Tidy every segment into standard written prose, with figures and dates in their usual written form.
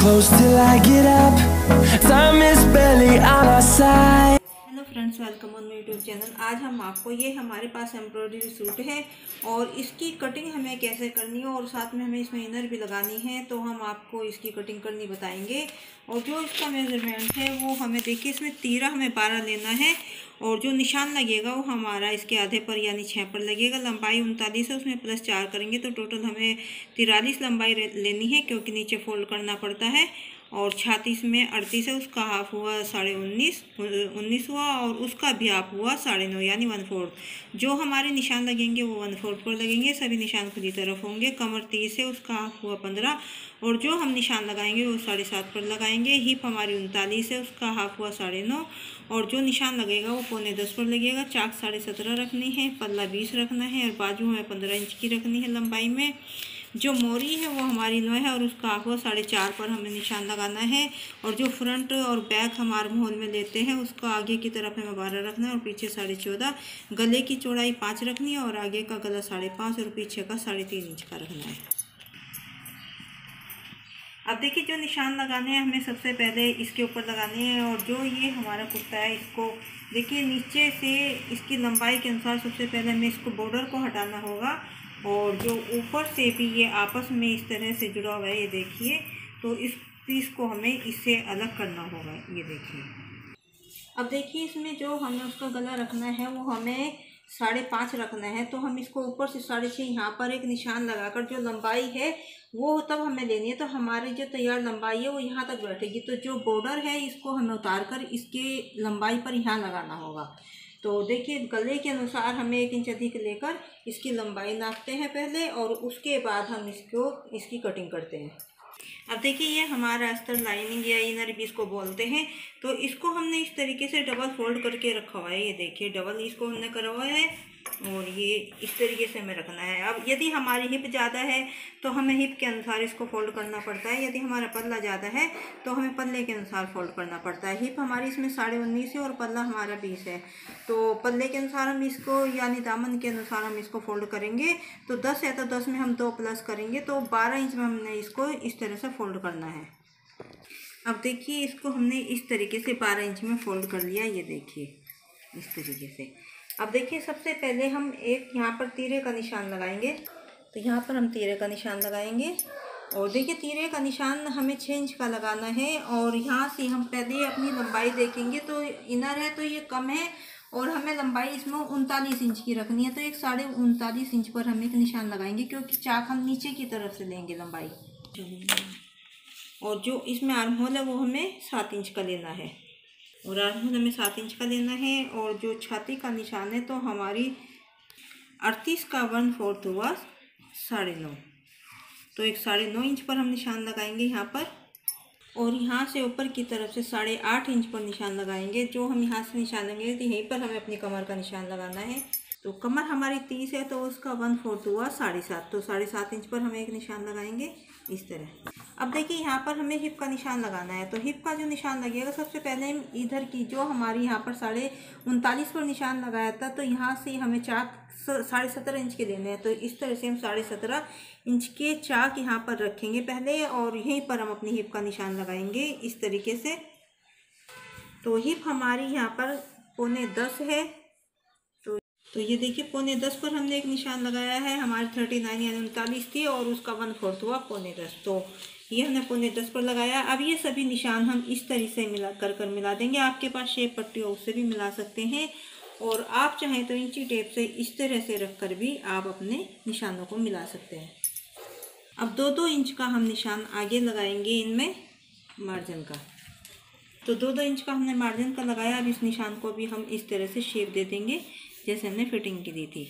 close till I get up. Time is barely on our side. Hello friends, welcome on YouTube channel. आज हम आपको ये हमारे पास embroidery suit है और इसकी कटिंग हमें कैसे करनी है और साथ में हमें इसमें इनर भी लगानी है, तो हम आपको इसकी कटिंग करनी बताएंगे। और जो इसका मेजरमेंट है वो हमें देखिए, इसमें तीरा हमें 12 लेना है और जो निशान लगेगा वो हमारा इसके आधे पर यानी 6 पर लगेगा। लंबाई 39 है, उसमें प्लस 4 करेंगे तो टोटल हमें 43 लंबाई लेनी है, क्योंकि नीचे फोल्ड करना पड़ता है। और 36 में 38 है, उसका हाफ हुआ 19.5 हुआ और उसका भी हाफ हुआ 9.5 यानी 1/4। जो हमारे निशान लगेंगे वो 1/4 पर लगेंगे, सभी निशान खुद ही तरफ होंगे। कमर 30 है, उसका हाफ हुआ 15 और जो हम निशान लगाएंगे वो 7.5 पर लगाएंगे। हिप हमारी 39 है, उसका हाफ हुआ 9.5 और जो निशान लगेगा वो 9.25 पर लगेगा। चाक 17.5 रखनी है, पल्ला 20 रखना है और बाजू हमें 15 इंच की रखनी है लंबाई में। जो मोरी है वो हमारी 9 है और उसका हाफ 4.5 पर हमें निशान लगाना है। और जो फ्रंट और बैक हम आर्म होल में लेते हैं उसका आगे की तरफ हमें 12 रखना है और पीछे 14.5। गले की चौड़ाई 5 रखनी है और आगे का गला 5.5 और पीछे का 3.5 इंच का रखना है। अब देखिए, जो निशान लगाने हैं हमें सबसे पहले इसके ऊपर लगाने हैं। और जो ये हमारा कुर्ता है इसको देखिए, नीचे से इसकी लंबाई के अनुसार सबसे पहले हमें इसको बॉर्डर को हटाना होगा और जो ऊपर से भी ये आपस में इस तरह से जुड़ा हुआ है, ये देखिए, तो इस पीस को हमें इससे अलग करना होगा। ये देखिए, अब देखिए इसमें जो हमें उसका गला रखना है वो हमें 5.5 रखना है, तो हम इसको ऊपर से 6.5 यहाँ पर एक निशान लगाकर जो लंबाई है वो तब हमें लेनी है, तो हमारी जो तैयार लंबाई है वो यहाँ तक बैठेगी। तो जो बॉर्डर है इसको हमें उतार कर इसके लंबाई पर यहाँ लगाना होगा। तो देखिए, गले के अनुसार हमें 1 इंच अधिक लेकर इसकी लंबाई नापते हैं पहले और उसके बाद हम इसकी कटिंग करते हैं। अब देखिए, ये हमारा अस्तर लाइनिंग या इनर भी इसको बोलते हैं, तो इसको हमने इस तरीके से डबल फोल्ड करके रखा हुआ है। ये देखिए, डबल इसको हमने करा हुआ है और ये इस तरीके से हमें रखना है। अब यदि हमारी हिप ज़्यादा है तो हमें हिप के अनुसार इसको फोल्ड करना पड़ता है। यदि हमारा पल्ला ज़्यादा है तो हमें पल्ले के अनुसार फोल्ड करना पड़ता है। हिप हमारी इसमें 19.5 है और पल्ला हमारा 20 है, तो पल्ले के अनुसार हम इसको यानी दामन के अनुसार हम इसको फोल्ड करेंगे। तो 10 है तो 10 में हम 2 प्लस करेंगे, तो 12 इंच में हमने इसको इस तरह से फोल्ड करना है। अब देखिए, इसको हमने इस तरीके से 12 इंच में फोल्ड कर लिया। ये देखिए इस तरीके से। अब देखिए, सबसे पहले हम एक यहाँ पर तीरे का निशान लगाएंगे, तो यहाँ पर हम तीरे का निशान लगाएंगे। और देखिए, तीरे का निशान हमें 6 इंच का लगाना है और यहाँ से हम पहले अपनी लंबाई देखेंगे तो इनर है तो ये कम है और हमें लंबाई इसमें 39 इंच की रखनी है, तो एक 39.5 इंच पर हम एक निशान लगाएंगे, क्योंकि चाक हम नीचे की तरफ से लेंगे लंबाई। और जो इसमें आर्म होल है वो हमें 7 इंच का लेना है और आर्म होल हमें 7 इंच का लेना है। और जो छाती का निशान है तो हमारी 38 का 1/4 हुआ 9.5, तो एक 9.5 इंच पर हम निशान लगाएंगे यहाँ पर। और यहाँ से ऊपर की तरफ से 8.5 इंच पर निशान लगाएंगे। जो हम यहाँ से निशान लगाएंगे तो यहीं पर हमें अपनी कमर का निशान लगाना है। तो कमर हमारी 30 है तो उसका 1/4 हुआ 7.5, तो 7.5 इंच पर हम एक निशान लगाएंगे इस तरह। अब देखिए, यहाँ पर हमें हिप का निशान लगाना है, तो हिप का जो निशान लगेगा सबसे पहले हम इधर की जो हमारी यहाँ पर 39.5 पर निशान लगाया था, तो यहाँ से हमें चाक 17.5 इंच के लेने हैं। तो इस तरह से हम 17.5 इंच के चाक यहाँ पर रखेंगे पहले और यहीं पर हम अपनी हिप का निशान लगाएंगे इस तरीके से। तो हिप हमारी यहाँ पर 9.25 है, तो ये देखिए 9.25 पर हमने एक निशान लगाया है। हमारी 39 यानी 39 थी और उसका 1/4 हुआ 9.10, तो ये हमने 9.10 पर लगाया। अब ये सभी निशान हम इस तरह से मिला देंगे। आपके पास शेप पट्टी हो उससे भी मिला सकते हैं और आप चाहें तो इंची टेप से इस तरह से रख कर भी आप अपने निशानों को मिला सकते हैं। अब 2-2 इंच का हम निशान आगे लगाएंगे इनमें मार्जिन का, तो 2-2 इंच का हमने मार्जिन का लगाया। अब इस निशान को भी हम इस तरह से शेप दे देंगे जैसे हमने फिटिंग की दी थी।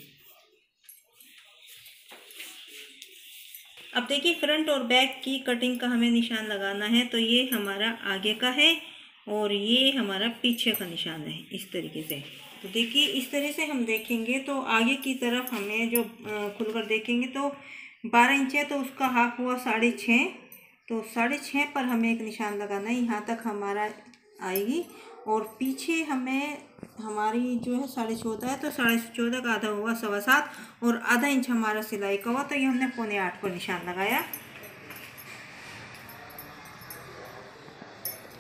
अब देखिए, फ्रंट और बैक की कटिंग का हमें निशान लगाना है, तो ये हमारा आगे का है और ये हमारा पीछे का निशान है इस तरीके से। तो देखिए, इस तरह से हम देखेंगे तो आगे की तरफ हमें जो खुलकर देखेंगे तो 12 इंच है, तो उसका हाफ हुआ 6.5, तो 6.5 पर हमें एक निशान लगाना है, यहाँ तक हमारा आएगी। और पीछे हमें हमारी जो है 14.5 है, तो 14.5 का आधा हुआ 7.25 और आधा इंच हमारा सिलाई का हुआ, तो ये हमने 7.25 पर निशान लगाया।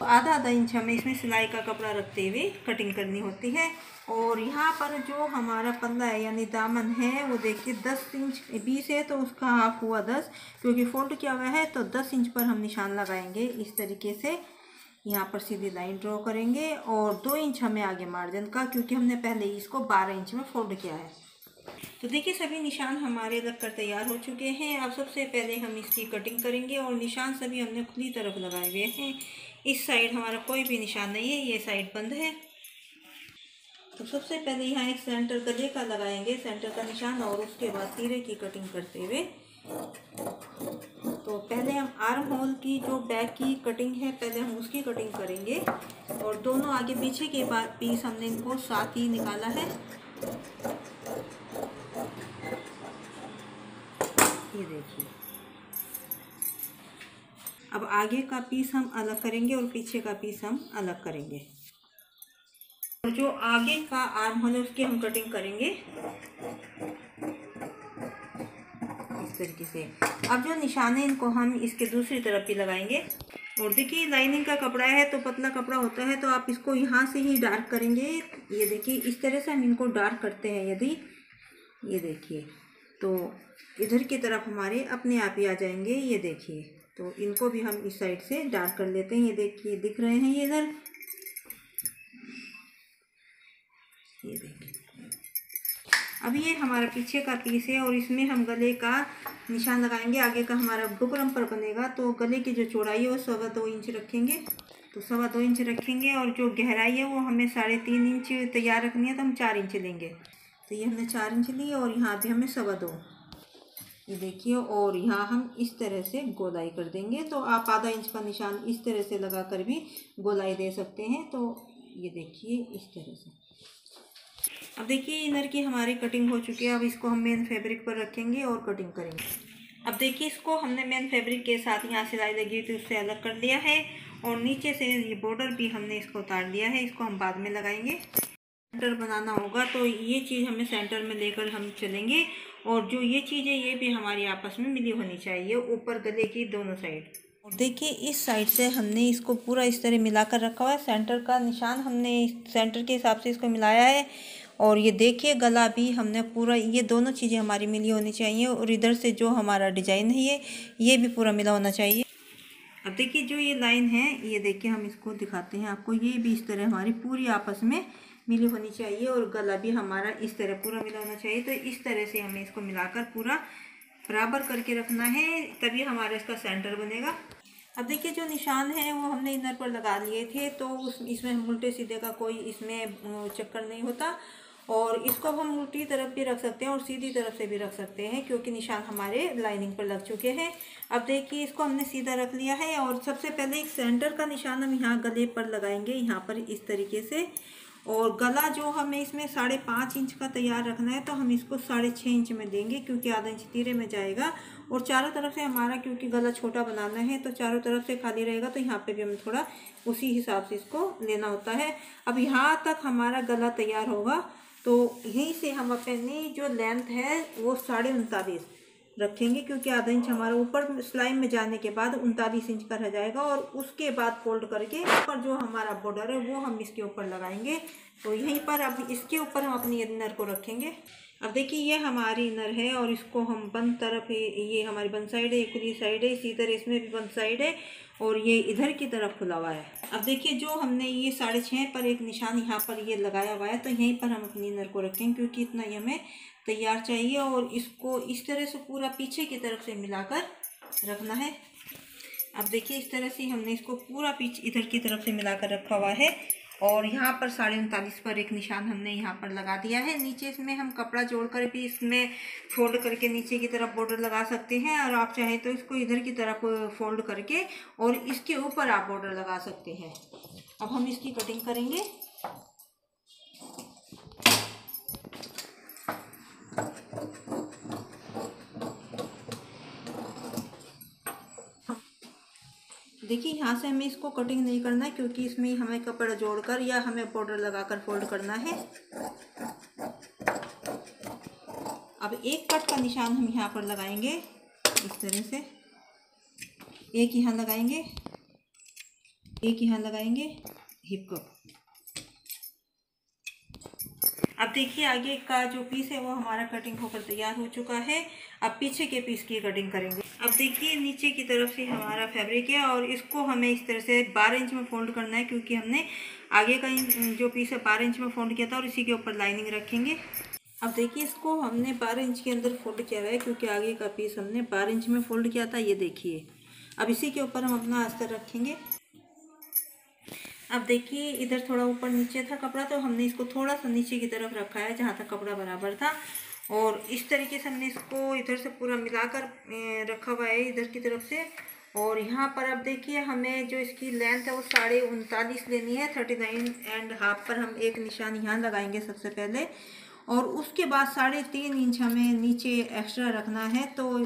तो आधा आधा इंच हमें इसमें सिलाई का कपड़ा रखते हुए कटिंग करनी होती है। और यहाँ पर जो हमारा पल्ला है यानी दामन है वो देखिए 10 इंच 20 है तो उसका हाफ हुआ 10, क्योंकि फोल्ड किया हुआ है तो 10 इंच पर हम निशान लगाएंगे। इस तरीके से यहाँ पर सीधी लाइन ड्रॉ करेंगे और 2 इंच हमें आगे मार्जिन का, क्योंकि हमने पहले ही इसको 12 इंच में फोल्ड किया है। तो देखिए सभी निशान हमारे लग कर तैयार हो चुके हैं। अब सबसे पहले हम इसकी कटिंग करेंगे और निशान सभी हमने खुली तरफ लगाए हुए हैं। इस साइड हमारा कोई भी निशान नहीं है, ये साइड बंद है। तो सबसे पहले यहाँ एक सेंटर गले का लगाएंगे, सेंटर का निशान, और उसके बाद तीरे की कटिंग करते हुए तो पहले हम आर्म होल की जो बैक की कटिंग है पहले हम उसकी कटिंग करेंगे। और दोनों आगे पीछे के बाद पीस हमने इनको साथ ही निकाला है। ये देखिए, अब आगे का पीस हम अलग करेंगे और पीछे का पीस हम अलग करेंगे। और जो आगे का आर्म होल है उसकी हम कटिंग करेंगे इस तरीके से। अब जो निशान है इनको हम इसके दूसरी तरफ भी लगाएंगे। और देखिए लाइनिंग का कपड़ा है तो पतला कपड़ा होता है तो आप इसको यहाँ से ही डार्क करेंगे। ये देखिए इस तरह से हम इनको डार्क करते हैं। यदि ये देखिए तो इधर की तरफ हमारे अपने आप ही आ जाएंगे। ये देखिए, तो इनको भी हम इस साइड से डार्क कर लेते हैं। ये देखिए दिख रहे हैं ये इधर, ये देखिए। अब ये हमारा पीछे का पीस है और इसमें हम गले का निशान लगाएंगे। आगे का हमारा बुकरम पर बनेगा तो गले की जो चौड़ाई है वो 2.25 इंच रखेंगे। तो 2.25 इंच रखेंगे और जो गहराई है वो हमें 3.5 इंच तैयार रखनी है तो हम 4 इंच लेंगे। तो ये हमने 4 इंच ली और यहाँ भी हमें 2.25, ये देखिए। और यहाँ हम इस तरह से गोलाई कर देंगे। तो आप आधा इंच का निशान इस तरह से लगा कर भी गोलाई दे सकते हैं। तो ये देखिए इस तरह से। अब देखिए इनर की हमारी कटिंग हो चुकी है। अब इसको हम मेन फैब्रिक पर रखेंगे और कटिंग करेंगे। अब देखिए इसको हमने मेन फैब्रिक के साथ यहाँ सिलाई लगी थी उससे अलग कर लिया है और नीचे से ये बॉर्डर भी हमने इसको उतार दिया है। इसको हम बाद में लगाएंगे। सेंटर बनाना होगा तो ये चीज़ हमें सेंटर में लेकर हम चलेंगे। और जो ये चीज़ है ये भी हमारी आपस में मिली होनी चाहिए ऊपर गले की दोनों साइड। और देखिए इस साइड से हमने इसको पूरा इस तरह मिलाकर रखा हुआ है। सेंटर का निशान हमने सेंटर के हिसाब से इसको मिलाया है। और ये देखिए गला भी हमने पूरा, ये दोनों चीज़ें हमारी मिली होनी चाहिए। और इधर से जो हमारा डिजाइन है ये भी पूरा मिला होना चाहिए। अब देखिए जो ये लाइन है ये देखिए हम इसको दिखाते हैं आपको, ये भी इस तरह हमारी पूरी आपस में मिली होनी चाहिए। और गला भी हमारा इस तरह पूरा मिला होना चाहिए। तो इस तरह से हमें इसको मिलाकर पूरा बराबर करके रखना है, तभी हमारा इसका सेंटर बनेगा। अब देखिए जो निशान है वो हमने इनर पर लगा लिए थे तो इसमें हम उल्टे सीधे का कोई इसमें चक्कर नहीं होता। और इसको हम उल्टी तरफ भी रख सकते हैं और सीधी तरफ से भी रख सकते हैं, क्योंकि निशान हमारे लाइनिंग पर लग चुके हैं। अब देखिए इसको हमने सीधा रख लिया है। और सबसे पहले एक सेंटर का निशान हम यहाँ गले पर लगाएंगे, यहाँ पर इस तरीके से। और गला जो हमें इसमें 5.5 इंच का तैयार रखना है तो हम इसको 6.5 इंच में देंगे, क्योंकि आधा इंच तीरे में जाएगा। और चारों तरफ से हमारा क्योंकि गला छोटा बनाना है तो चारों तरफ से खाली रहेगा, तो यहाँ पे भी हमें थोड़ा उसी हिसाब से इसको लेना होता है। अब यहाँ तक हमारा गला तैयार होगा तो यहीं से हम अपनी जो लेंथ है वो 39.5 रखेंगे, क्योंकि आधा इंच हमारा ऊपर सिलाई में जाने के बाद 39 इंच का रह जाएगा। और उसके बाद फोल्ड करके ऊपर जो हमारा बॉर्डर है वो हम इसके ऊपर लगाएंगे। तो यहीं पर अब इसके ऊपर हम अपनी इनर को रखेंगे। अब देखिए ये हमारी इनर है और इसको हम बंद तरफ, ये हमारी बंद साइड है, ये खुली साइड है, इसी तरह इसमें भी बंद साइड है और ये इधर की तरफ खुला हुआ है। अब देखिए जो हमने ये 6.5 पर एक निशान यहाँ पर ये लगाया हुआ है तो यहीं पर हम अपनी इनर को रखेंगे, क्योंकि इतना ही हमें तैयार चाहिए। और इसको इस तरह से पूरा पीछे की तरफ से मिलाकर रखना है। अब देखिए इस तरह से हमने इसको पूरा पीछे इधर की तरफ से मिलाकर रखा हुआ है। और यहाँ पर 39.5 पर एक निशान हमने यहाँ पर लगा दिया है। नीचे इसमें हम कपड़ा जोड़कर भी इसमें फोल्ड करके नीचे की तरफ बॉर्डर लगा सकते हैं, और आप चाहें तो इसको इधर की तरफ फोल्ड करके और इसके ऊपर आप बॉर्डर लगा सकते हैं। अब हम इसकी कटिंग करेंगे। देखिए यहाँ से हमें इसको कटिंग नहीं करना है, क्योंकि इसमें हमें कपड़ा जोड़कर या हमें बॉर्डर लगाकर फोल्ड करना है। अब एक कट का निशान हम यहाँ पर लगाएंगे इस तरह से, एक यहाँ लगाएंगे एक यहाँ लगाएंगे हिप कप। अब देखिए आगे का जो पीस है वो हमारा कटिंग होकर तैयार हो चुका है। अब पीछे के पीस की कटिंग करेंगे। अब देखिए नीचे की तरफ से हमारा फैब्रिक है और इसको हमें इस तरह से 12 इंच में फोल्ड करना है, क्योंकि हमने आगे का जो पीस है 12 इंच में फोल्ड किया था और इसी के ऊपर लाइनिंग रखेंगे। अब देखिए इसको हमने 12 इंच के अंदर फोल्ड किया है, क्योंकि आगे का पीस हमने 12 इंच में फोल्ड किया था। ये देखिए अब इसी के ऊपर हम अपना अस्तर रखेंगे। अब देखिए इधर थोड़ा ऊपर नीचे था कपड़ा, तो हमने इसको थोड़ा सा नीचे की तरफ रखा है जहाँ तक कपड़ा बराबर था, और इस तरीके से हमने इसको इधर से पूरा मिलाकर रखा हुआ है इधर की तरफ से। और यहाँ पर अब देखिए हमें जो इसकी लेंथ है वो 39.5 लेनी है। 39.5 पर हम एक निशान यहाँ लगाएंगे सबसे पहले, और उसके बाद 3.5 इंच हमें नीचे एक्स्ट्रा रखना है। तो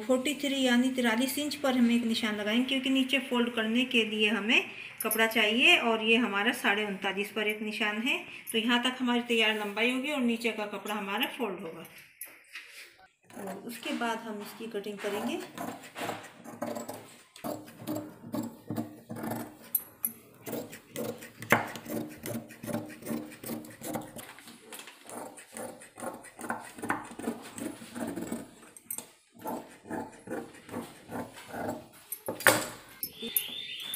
43 यानी 43 इंच पर हम एक निशान लगाएंगे, क्योंकि नीचे फोल्ड करने के लिए हमें कपड़ा चाहिए, और ये हमारा 39.5 पर एक निशान है। तो यहाँ तक हमारी तैयार लंबाई होगी और नीचे का कपड़ा हमारा फोल्ड होगा। और उसके बाद हम इसकी कटिंग करेंगे।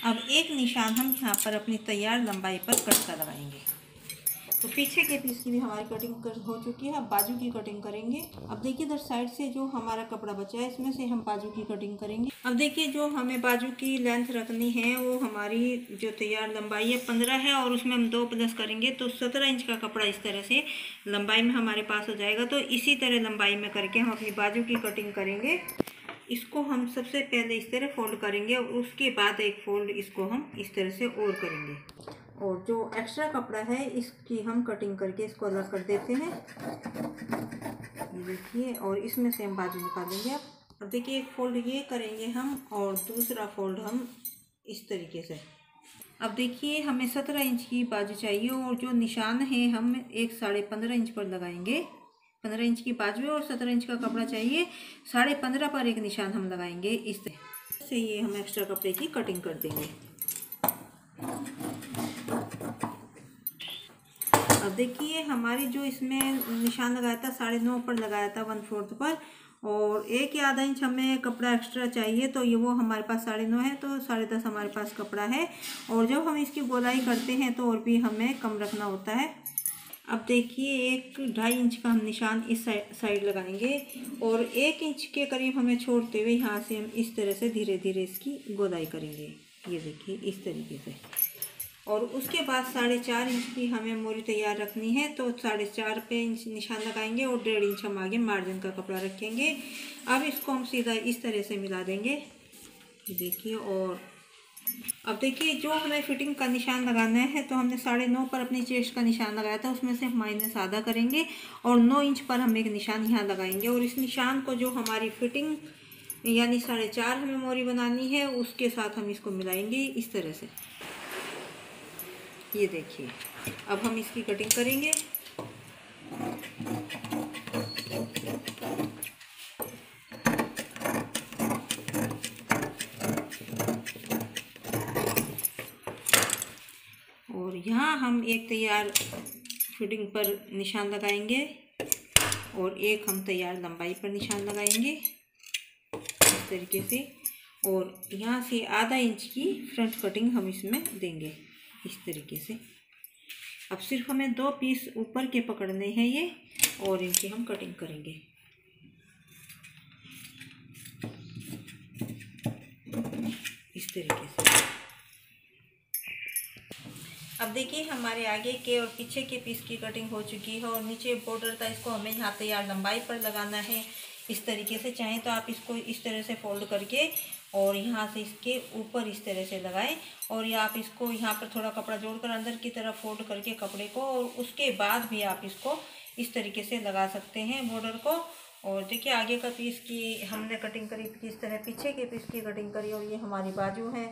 अब एक निशान हम यहाँ पर अपनी तैयार लंबाई पर कट का लगाएंगे। तो पीछे के पीस की भी हमारी कटिंग हो चुकी है। अब बाजू की कटिंग करेंगे। अब देखिए इधर साइड से जो हमारा कपड़ा बचा है इसमें से हम बाजू की कटिंग करेंगे। अब देखिए जो हमें बाजू की लेंथ रखनी है वो हमारी जो तैयार लंबाई है 15 है, और उसमें हम 2 प्लस करेंगे तो 17 इंच का कपड़ा इस तरह से लंबाई में हमारे पास हो जाएगा। तो इसी तरह लंबाई में करके हम अपनी बाजू की कटिंग करेंगे। इसको हम सबसे पहले इस तरह फोल्ड करेंगे और उसके बाद एक फोल्ड इसको हम इस तरह से और करेंगे, और जो एक्स्ट्रा कपड़ा है इसकी हम कटिंग करके इसको अलग कर देते हैं। देखिए और इसमें से हम बाजू निकालेंगे। अब देखिए एक फोल्ड ये करेंगे हम और दूसरा फोल्ड हम इस तरीके से। अब देखिए हमें 17 इंच की बाजू चाहिए और जो निशान है हम एक 15.5 इंच पर लगाएंगे। 15 इंच की बाजू है और 17 इंच का कपड़ा चाहिए। 15.5 पर एक निशान हम लगाएंगे। इस तरह से ये हम एक्स्ट्रा कपड़े की कटिंग कर देंगे। अब देखिए हमारी जो इसमें निशान लगाया था 9.5 पर लगाया था 1/4 पर, और 1 या आधा इंच हमें कपड़ा एक्स्ट्रा चाहिए, तो ये वो हमारे पास 9.5 है, तो 10.5 हमारे पास कपड़ा है। और जब हम इसकी गोलाई करते हैं तो और भी हमें कम रखना होता है। अब देखिए 1.5 इंच का हम निशान इस साइड लगाएंगे और 1 इंच के करीब हमें छोड़ते हुए यहाँ से हम इस तरह से धीरे धीरे इसकी गोलाई करेंगे। ये देखिए इस तरीके से। और उसके बाद 4.5 इंच की हमें मोरी तैयार रखनी है, तो 4.5 पे इंच निशान लगाएंगे और 1.5 इंच हम आगे मार्जिन का कपड़ा रखेंगे। अब इसको हम सीधा इस तरह से मिला देंगे। देखिए और अब देखिए जो हमें फिटिंग का निशान लगाना है, तो हमने 9.5 पर अपनी चेस्ट का निशान लगाया था, उसमें से माइनस आधा करेंगे और 9 इंच पर हम एक निशान यहाँ लगाएंगे। और इस निशान को जो हमारी फिटिंग यानी 4.5 हमें मोरी बनानी है उसके साथ हम इसको मिलाएंगे इस तरह से। ये देखिए अब हम इसकी कटिंग करेंगे। और यहाँ हम एक तैयार फिटिंग पर निशान लगाएंगे और एक हम तैयार लंबाई पर निशान लगाएंगे इस तरीके से। और यहाँ से आधा इंच की फ्रंट कटिंग हम इसमें देंगे इस तरीके से। अब सिर्फ हमें 2 पीस ऊपर के पकड़ने हैं ये, और इनकी हम कटिंग करेंगे इस तरीके से। अब देखिए हमारे आगे के और पीछे के पीस की कटिंग हो चुकी है, और नीचे बॉर्डर था इसको हमें यहाँ तैयार लंबाई पर लगाना है इस तरीके से। चाहें तो आप इसको इस तरह से फोल्ड करके और यहाँ से इसके ऊपर इस तरह से लगाएं, और या आप इसको यहाँ पर थोड़ा कपड़ा जोड़कर अंदर की तरफ फोल्ड करके कपड़े को, और उसके बाद भी आप इसको इस तरीके से लगा सकते हैं बॉर्डर को। और देखिए आगे का पीस की हमने कटिंग करी इस तरह, पीछे के पीस की कटिंग करी, और ये हमारी बाजू है।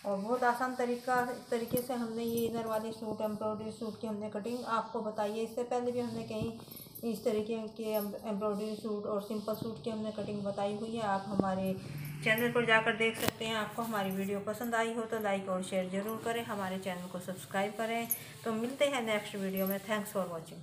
और बहुत आसान तरीके से हमने ये इनर वाले सूट, एम्ब्रॉयडरी सूट की हमने कटिंग आपको बताई है। इससे पहले भी हमने कहीं इस तरीके के एम्ब्रॉयडरी सूट और सिंपल सूट की हमने कटिंग बताई हुई है। आप हमारे चैनल पर जाकर देख सकते हैं। आपको हमारी वीडियो पसंद आई हो तो लाइक और शेयर ज़रूर करें, हमारे चैनल को सब्सक्राइब करें। तो मिलते हैं नेक्स्ट वीडियो में। Thanks for watching.